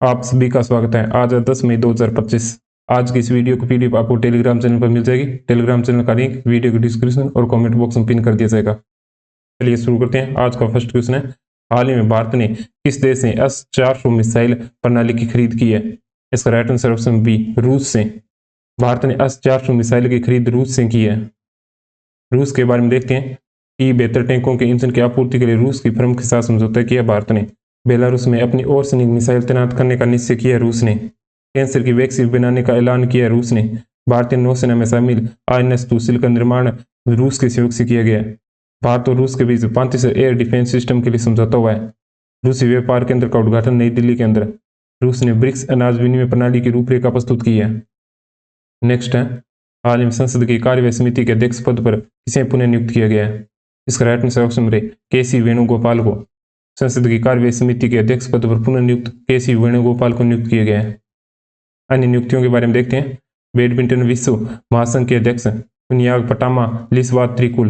आप सभी का स्वागत है। आज है 10 मई 2025। आज की इस वीडियो की पीडीएफ आपको टेलीग्राम चैनल पर मिल जाएगी। टेलीग्राम चैनल का लिंक वीडियो के डिस्क्रिप्शन और कमेंट बॉक्स में पिन कर दिया जाएगा। चलिए शुरू करते हैं। आज का फर्स्ट क्वेश्चन है, हाल ही में भारत ने किस देश से S-400 मिसाइल प्रणाली की खरीद की है? इसका राइट आंसर ऑप्शन बी, रूस से। भारत ने S-400 मिसाइल की खरीद रूस से की है। रूस के बारे में देखते हैं कि बेहतर टैंकों के इंजन की आपूर्ति के लिए रूस की फर्म के साथ समझौता किया भारत ने। बेलारूस में अपनी ओर सैनिक मिसाइल तैनात करने का निश्चय किया रूस ने। कैंसर की वैक्सीन बनाने का ऐलान किया रूस ने। भारतीय नौसेना में शामिल INS-2 सिल का निर्माण रूस के सहयोग से किया गया। भारत और रूस के बीच 35 एयर डिफेंस सिस्टम के लिए समझौता हुआ है। रूसी व्यापार केंद्र का उद्घाटन नई दिल्ली के अंदर। रूस ने ब्रिक्स अनाज विनिमय प्रणाली की रूपरेखा प्रस्तुत की है। नेक्स्ट है, हाल ही में संसद की कार्यवाही समिति के अध्यक्ष पद पर किसे पुनः नियुक्त किया गया है? इसका राइट आंसर ऑप्शन है KC वेणुगोपाल को। संसद की कार्यवाही समिति के अध्यक्ष पद पर पुनः नियुक्त KC वेणुगोपाल को नियुक्त किया गया है। अन्य नियुक्तियों के बारे में देखते हैं। बैडमिंटन विश्व महासंघ के अध्यक्ष पुनियाग पटामा लिस्वात त्रिकुल।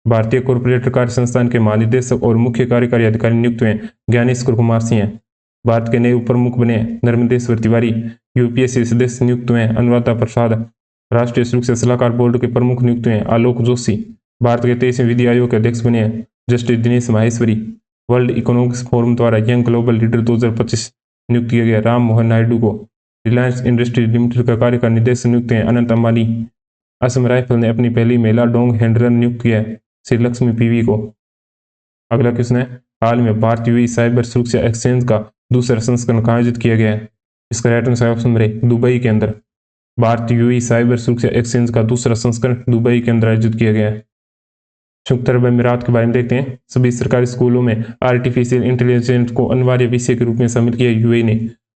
भारतीय कॉरपोरेट कार्य संस्थान के महानिदेशक और मुख्य कार्यकारी अधिकारी नियुक्त हुए ज्ञानेश्वर कुमार सिंह हैं। भारत के नए उप प्रमुख बने नर्मदेश्वर तिवारी। UPSC सदस्य नियुक्त हुए अनुराधा प्रसाद। राष्ट्रीय सुरक्षा सलाहकार बोर्ड के प्रमुख नियुक्त हुए आलोक जोशी। भारत के 23वें विधि आयोग के अध्यक्ष बने justice Dinesh Maheshwari. World economics forum द्वारा यंग ग्लोबल लीडर 2025 नियुक्त किया गया राम मोहन नायडू को। रिलायंस इंडस्ट्रीज लिमिटेड का कार्यकारी निदेशक नियुक्त हैं अनंत अंबानी। असम राइफल ने अपनी पहली महिला डोंग हैंडलर नियुक्त किया है श्री लक्ष्मी PV को। अगला क्वेश्चन है, हाल में भारत UAE साइबर सुरक्षा एक्सचेंज का दूसरा संस्करण कहाँ आयोजित किया गया है? इसका राइट आंसर ऑप्शन है दुबई के अंदर। भारत UAE साइबर सुरक्षा एक्सचेंज का दूसरा संस्करण दुबई के अंदर आयोजित किया गया है। संयुक्त अरब अमीरात के बारे में देखते हैं। सभी सरकारी स्कूलों में आर्टिफिशियल इंटेलिजेंस को अनिवार्य विषय के रूप में शामिल किया UAE ने।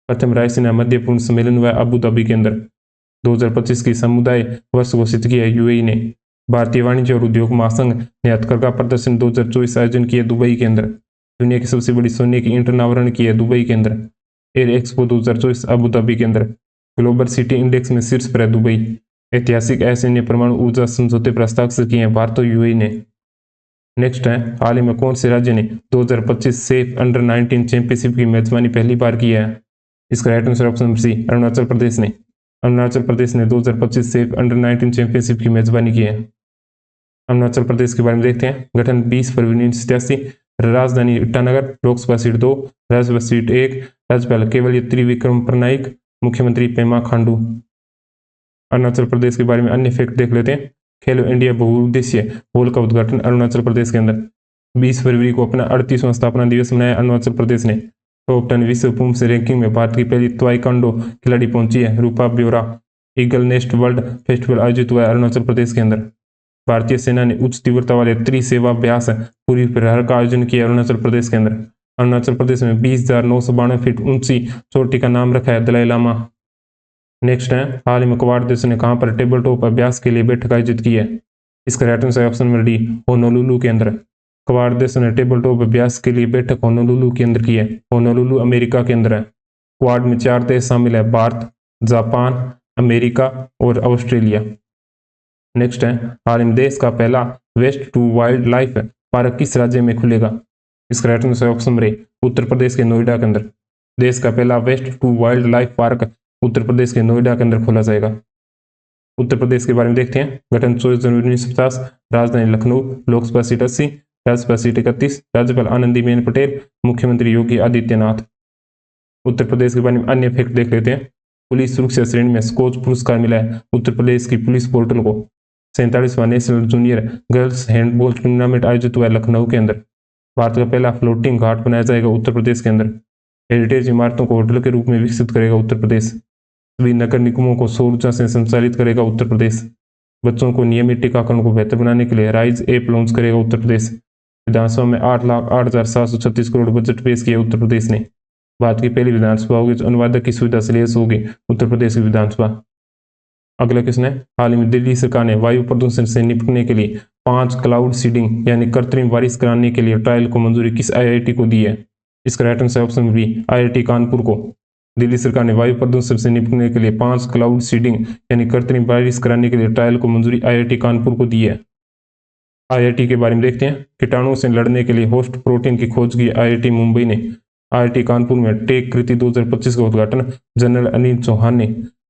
प्रथम रायसीना मध्यपूर्ण सम्मेलन हुआ अबू धाबी के अंदर। 2025 की समुदाय वर्ष घोषित किया UAE ने। भारतीय वाणिज्य और उद्योग महासंघ ने हथकरघा प्रदर्शन 2024 आयोजन किया दुबई के अंदर। दुनिया की सबसे बड़ी सोने की ईंट अनावरण किया दुबई के अंदर। एयर एक्सपो 2024 अबू धाबी के अंदर। ग्लोबल सिटी इंडेक्स में शीर्ष पर है दुबई। ऐतिहासिक असैन्य परमाणु ऊर्जा समझौते पर हस्ताक्षर किए हैं भारत और UAE ने। नेक्स्ट है, हाल ही में कौन से राज्य ने 2025 सेफ अंडर 19 चैंपियनशिप की मेजबानी पहली बार की है? इसका right answer option C, Arunachal Pradesh ने। अरुणाचल प्रदेश ने 2025 सेफ अंडर 19 चैंपियनशिप की मेजबानी की है। अरुणाचल प्रदेश के बारे में देखते हैं। गठन 20 फरवरी 1987। राजधानी ईटानगर। Lok Sabha seat 2, Rajya Sabha seat 1। राज्यपाल केवल त्रिविक्रम नाइक। मुख्यमंत्री पेमा खांडू। अरुणाचल प्रदेश के बारे में अन्य फैक्ट देख लेते हैं। खेलो इंडिया बहुउद्देशीय हॉल का उद्घाटन अरुणाचल प्रदेश के अंदर। 20 फरवरी को अपना 38वां स्थापना दिवस मनाया अरुणाचल प्रदेश ने। टॉप 10 विश्व पुरुष रैंकिंग में भारत की पहली ताइक्वांडो खिलाड़ी पहुंची है रूपा ब्योरा। ईगल नेस्ट वर्ल्ड फेस्टिवल आयोजित हुआ है अरुणाचल प्रदेश के अंदर। भारतीय सेना ने उच्च तीव्रता वाले त्रिसेवाभ्यास पूर्वी प्रहार का आयोजन किया अरुणाचल प्रदेश के अंदर। अरुणाचल प्रदेश में 20,992 फीट ऊंची चोटी का नाम रखा है दलाई लामा। नेक्स्ट है, हाल ही में क्वाड देशों ने कहां पर टेबल टॉप अभ्यास के लिए बैठक आयोजित की है? इसका right answer option number D, Honolulu के अंदर। क्वाड देशों ने टेबल टॉप अभ्यास के लिए बैठक होनोलुलु के अंदर की है। होनोलुलु अमेरिका के अंदर है। क्वाड में 4 देश शामिल है, भारत, जापान, अमेरिका और ऑस्ट्रेलिया। नेक्स्ट है, हाल ही में देश का पहला waste to wild life park किस राज्य में खुलेगा? इसका right answer option number A, Uttar Pradesh के नोएडा के अंदर। देश का पहला waste to wild life park Uttar Pradesh के नोएडा के अंदर खोला जाएगा। उत्तर प्रदेश के बारे में देखते हैं। गठन 24 जनवरी 1950। राजधानी लखनऊ। Lok Sabha seat 80, Rajya Sabha seat 31। राज्यपाल आनंदीबेन पटेल। मुख्यमंत्री योगी आदित्यनाथ। उत्तर प्रदेश के बारे में अन्य फैक्ट देख लेते हैं। पुलिस सुरक्षा श्रेणी में स्कोच पुरस्कार मिला है उत्तर प्रदेश की पुलिस पोर्टल को। 47वां national junior girls handball tournament आयोजित हुआ है लखनऊ के अंदर। भारत का पहला फ्लोटिंग घाट बनाया जाएगा उत्तर प्रदेश के अंदर। हेरिटेज इमारतों को होटल के रूप में विकसित करेगा उत्तर प्रदेश। सभी नगर निगमों को सौर ऊर्जा से संचालित करेगा उत्तर प्रदेश। बच्चों को नियमित टीकाकरण को बेहतर बनाने के लिए राइज ऐप लॉन्च करेगा उत्तर प्रदेश। विधानसभा में 8,08,736 करोड़ बजट पेश किया उत्तर प्रदेश ने। भारत की पहली विधानसभा होगी जो अनुवादक की सुविधा से लैस होगी उत्तर प्रदेश की विधानसभा। अगला क्वेश्चन है, हाल ही में दिल्ली सरकार ने वायु प्रदूषण से निपटने के लिए 5 क्लाउड सीडिंग यानी कृत्रिम बारिश कराने के लिए ट्रायल को मंजूरी किस IIT को दी है? इसका right answer option B, IIT Kanpur को। दिल्ली सरकार ने वायु प्रदूषण से निपटने के लिए 5 क्लाउड सीडिंग यानी कृत्रिम बारिश कराने के लिए ट्रायल को मंजूरी IIT कानपुर को दी है। IIT के बारे में देखते हैं। कीटाणुओं से लड़ने के लिए होस्ट प्रोटीन की खोज की IIT मुंबई ने। IIT कानपुर में टेक कृति 2025 का उद्घाटन जनरल अनिल चौहान ने।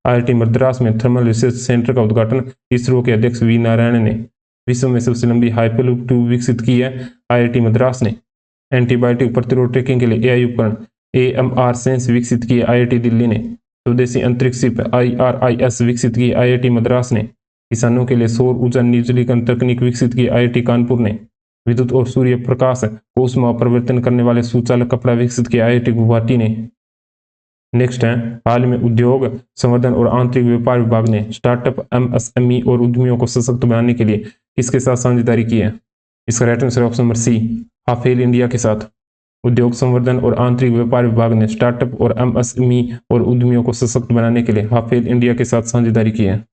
IIT मद्रास में थर्मल रिसर्च सेंटर का उद्घाटन इसरो के अध्यक्ष वी नारायण ने। विश्व में सबसे लंबी हाइपरलूप ट्यूब विकसित की है IIT मद्रास ने। एंटीबायोटिक प्रतिरोध ट्रैकिंग के लिए AI उपकरण AMR सेंस विकसित किए IIT दिल्ली ने। स्वदेशी अंतरिक्ष शिप IRIS विकसित की IIT मद्रास ने। किसानों के लिए सौर ऊर्जा निर्जलीकरण तकनीक विकसित की IIT कानपुर ने। विद्युत और सूर्य प्रकाश को ऊष्मा परिवर्तन करने वाले सुचालक कपड़ा विकसित किया IIT गुवाहाटी ने। नेक्स्ट है, हाल में उद्योग संवर्धन और आंतरिक व्यापार विभाग ने स्टार्टअप MSME और उद्यमियों को सशक्त बनाने के लिए किसके साथ साझेदारी की है? इसका right answer option number C, Hafele India के साथ। उद्योग संवर्धन और आंतरिक व्यापार विभाग ने स्टार्टअप और MSME और उद्यमियों को सशक्त बनाने के लिए हाफेल इंडिया के साथ साझेदारी की है।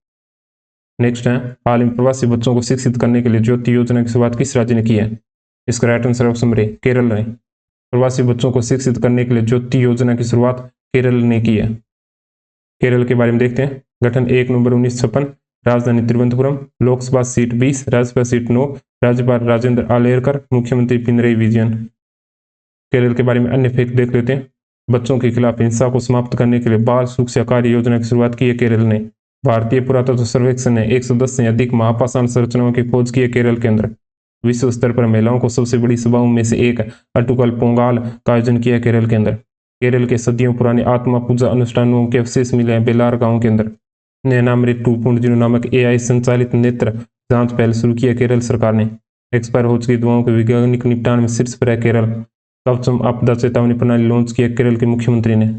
नेक्स्ट है, हाल में प्रवासी बच्चों को शिक्षित करने के लिए ज्योति योजना की शुरुआत किस राज्य ने की है? इसका राइट आंसर ऑप्शन नंबर ए, केरल ने। प्रवासी बच्चों को शिक्षित करने के लिए ज्योति योजना की शुरुआत केरल ने की है। केरल के बारे में देखते हैं। गठन 1 नवंबर 1956, राजधानी तिरुवनंतपुरम, लोकसभा सीट 20, राज्यसभा सीट 9, राज्यपाल राजेंद्र आलेरकर, मुख्यमंत्री पिनरई विजयन। केरल के बारे में अन्य फैक्ट देख लेते हैं। बच्चों के खिलाफ हिंसा को समाप्त करने के लिए बाल सुरक्षा कार्य योजना की शुरुआत की है केरल ने। भारतीय पुरातत्व सर्वेक्षण ने 110 से अधिक महापाषाण संरचनाओं की खोज की है केरल के अंदर। विश्व स्तर पर महिलाओं को सबसे बड़ी सभाओं में से एक अटुकल पोंगाल का आयोजन किया केरल के अंदर। केरल के सदियों पुराने आत्मा पूजा अनुष्ठानों के अवशेष मिले हैं बेलार गांव के अंदर। नैनामृत 2.0 नामक AI संचालित नेत्र जांच पहल शुरू की है केरल सरकार ने। एक्सपायर हो चुकी दवाओं के वैज्ञानिक निपटान में शीर्ष पर है केरल। कवचम आपदा चेतावनी प्रणाली लॉन्च किया केरल के मुख्यमंत्री ने।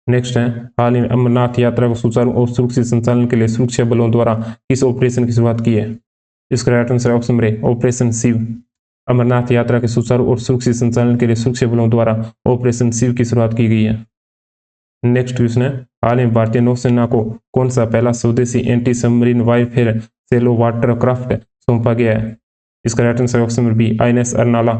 नेक्स्ट है, हाल ही में अमरनाथ यात्रा को सुचारू और सुरक्षित संचालन के लिए सुरक्षा बलों द्वारा किस ऑपरेशन की शुरुआत की है? इसका right answer option number A, operation Shiv. Amarnath यात्रा के सुचारू और सुरक्षित संचालन के लिए सुरक्षा बलों द्वारा ऑपरेशन शिव की शुरुआत की गई है। नेक्स्ट क्वेश्चन है, हाल में भारतीय नौसेना को कौन सा पहला स्वदेशी anti submarine warfare shallow watercraft सौंपा गया है? इसका right answer option number B, INS Arnala.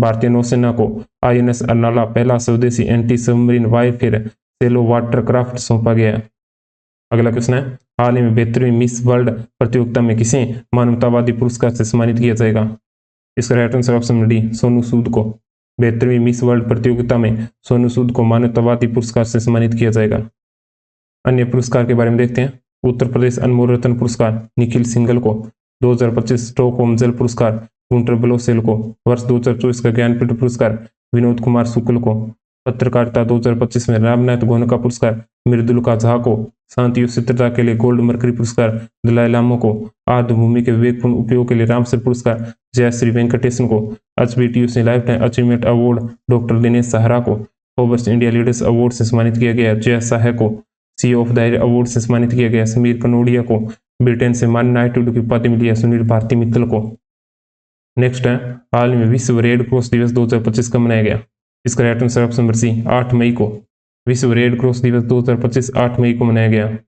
भारतीय नौसेना को INS अर्नाला पहला स्वदेशी anti submarine warfare shallow watercraft सौंपा गया है। अगला क्वेश्चन है, हाल ही में 72वीं मिस वर्ल्ड प्रतियोगिता में किसे मानवतावादी पुरस्कार से सम्मानित किया जाएगा? इसका right answer option number D, Sonu Sood को। 72वीं मिस वर्ल्ड प्रतियोगिता में सोनू सूद को मानवतावादी पुरस्कार से सम्मानित किया जाएगा। अन्य पुरस्कार के बारे में देखते हैं। उत्तर प्रदेश अनमोल रत्न पुरस्कार निखिल सिंघल को। 2025 स्टॉकहोम जल पुरस्कार गुंटर ब्लोसेल को। वर्ष 2024 का ज्ञानपीठ पुरस्कार विनोद कुमार शुक्ल को। पत्रकारिता 2025 में रामनाथ गोयनका पुरस्कार मृदुलका झा को। शांति और चित्रता के लिए गोल्ड मर्करी पुरस्कार दलाई लामा को। आर्द्रभूमि के विवेकपूर्ण उपयोग के लिए रामसर पुरस्कार जयश्री वेंकटेशन को। HBTUC life time achievement award doctor Dinesh Sahara को। फोर्ब्स इंडिया लीडर्स अवार्ड से सम्मानित किया गया जय साह को। CEO of the year award से सम्मानित किया गया समीर कनोडिया को। ब्रिटेन से मान नाइटहुड की उपाधि मिली है सुनील भारती मित्तल को। नेक्स्ट है, हाल में विश्व रेड क्रॉस दिवस 2025 कब मनाया गया? इसका right answer option number C, 8 मई को। विश्व रेड क्रॉस दिवस 2025 8 मई को मनाया गया।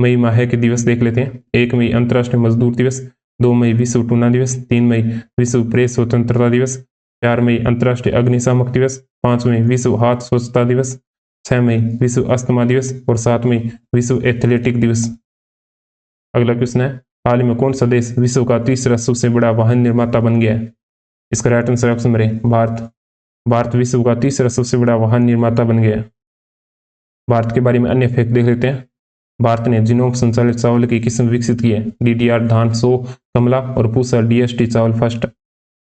मई माह के दिवस देख लेते हैं। 1 मई अंतर्राष्ट्रीय मजदूर दिवस, 2 मई विश्व टूना दिवस, 3 मई विश्व प्रेस स्वतंत्रता दिवस, 4 मई अंतर्राष्ट्रीय अग्निशामक दिवस, 5 मई विश्व हाथ स्वच्छता दिवस, 6 मई विश्व अस्थमा दिवस और 7 मई विश्व एथलेटिक दिवस। अगला क्वेश्चन है, हाल ही में कौन सा देश विश्व का तीसरा सबसे बड़ा वाहन निर्माता बन गया है? इसका राइट आंसर ऑप्शन नंबर ए, भारत। भारत विश्व का तीसरा सबसे बड़ा वाहन निर्माता बन गया है। भारत के बारे में अन्य फैक्ट देख लेते हैं। भारत ने जीनोम संचालित चावल की किस्म विकसित की है। DDR धान 100 कमला और पूसा DST चावल first.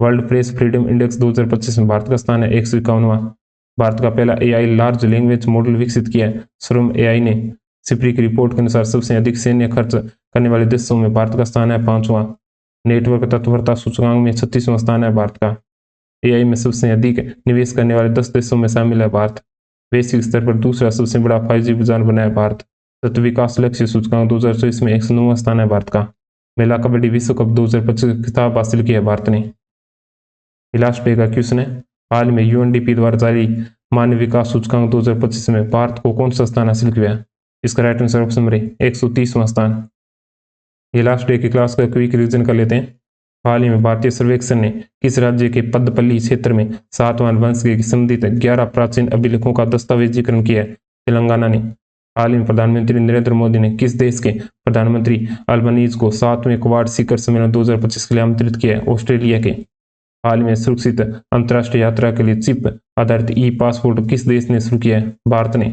World press freedom index 2025 में भारत का स्थान है 151वां। भारत का पहला AI लार्ज लैंग्वेज मॉडल विकसित किया है श्रम AI ने। सिप्री की रिपोर्ट के अनुसार सबसे अधिक सैन्य खर्च करने वाले देशों में भारत का स्थान है 5वां। नेटवर्क तत्परता सूचकांक में 36वां स्थान है भारत का। AI में सबसे अधिक निवेश करने वाले 10 देशों में शामिल है भारत। वैश्विक स्तर पर दूसरा सबसे बड़ा 5G बाजार बना है भारत। तत्व विकास लक्ष्य सूचकांक 2024 में 109वां स्थान है भारत का। महिला कबड्डी विश्व कप 2025 का खिताब हासिल किया है भारत ने। लास्ट पे का क्वेश्चन है, हाल में UNDP द्वारा जारी मानव विकास सूचकांक 2025 में भारत को कौन सा स्थान हासिल किया है? इसका राइट आंसर ऑप्शन नंबर 130वां स्थान। ये लास्ट डे की क्लास का क्विक रिवीजन कर लेते हैं। हाल ही में भारतीय सर्वेक्षण ने किस राज्य के पद्दपल्ली क्षेत्र में सातवाहन वंश के संबंधित 11 प्राचीन अभिलेखों का दस्तावेजीकरण किया है? तेलंगाना ने। हाल ही में प्रधानमंत्री नरेंद्र मोदी ने किस देश के प्रधानमंत्री अल्बनीज को 7वें क्वाड शिखर सम्मेलन 2025 के लिए आमंत्रित किया है? ऑस्ट्रेलिया के। हाल में सुरक्षित अंतर्राष्ट्रीय यात्रा के लिए चिप आधारित ई पासपोर्ट किस देश ने शुरू किया है? भारत ने।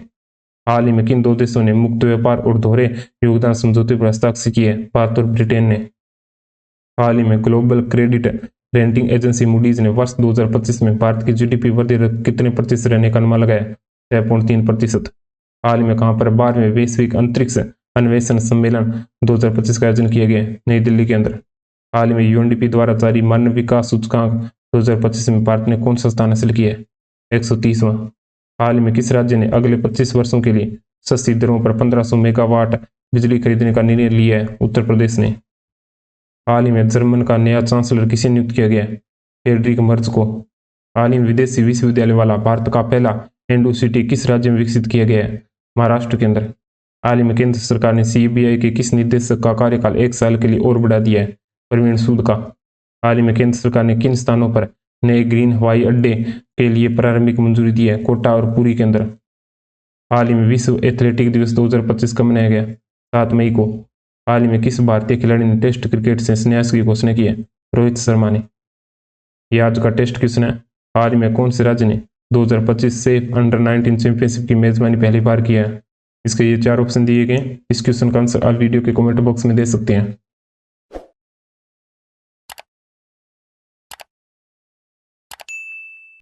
हाल ही में किन दो देशों ने मुक्त व्यापार और दोहरे योगदान समझौते पर हस्ताक्षर किए? भारत और ब्रिटेन ने। हाल ही में global credit rating agency Moody's ने वर्ष 2025 में भारत की जीडीपी वृद्धि दर कितने प्रतिशत रहने का अनुमान लगाया? 6.3%। हाल ही में कहां पर 12वें वैश्विक अंतरिक्ष अन्वेषण सम्मेलन 2025 का आयोजन किया गया? नई दिल्ली के अंदर। हाल ही में यूएनडीपी द्वारा जारी मानव विकास सूचकांक 2025 में भारत ने कौन सा स्थान हासिल किया है? 130वां। हाल ही में किस राज्य ने अगले 25 वर्षों के लिए सस्ती दरों पर 1500 मेगावाट बिजली खरीदने का निर्णय लिया है? उत्तर प्रदेश ने। हाल ही में जर्मन का नया चांसलर किसे नियुक्त किया गया है? फ्रेडरिक मर्ज को। हाल ही में विदेशी विश्वविद्यालय वाला भारत का पहला इंडो सिटी किस राज्य में विकसित किया गया है? महाराष्ट्र के अंदर। हाल ही में केंद्र सरकार ने सीबीआई के किस निदेशक का कार्यकाल 1 साल के लिए और बढ़ा दिया है? प्रवीण सूद का। हाल ही में केंद्र सरकार ने किन स्थानों पर नए ग्रीन हवाई अड्डे के लिए प्रारंभिक मंजूरी दी है? कोटा और पुरी के अंदर। हाल ही में विश्व एथलेटिक दिवस 2025 कब मनाया गया? 7 मई को। हाल ही में किस भारतीय खिलाड़ी ने टेस्ट क्रिकेट से संन्यास की घोषणा की है? रोहित शर्मा ने। यह आज का टेस्ट क्वेश्चन है। हाल ही में कौन से राज्य ने 2025 सेफ अंडर 19 चैंपियनशिप की मेजबानी पहली बार किया है? इसके ये 4 ऑप्शन दिए गए। इस क्वेश्चन का आंसर आप वीडियो के कमेंट बॉक्स में दे सकते हैं।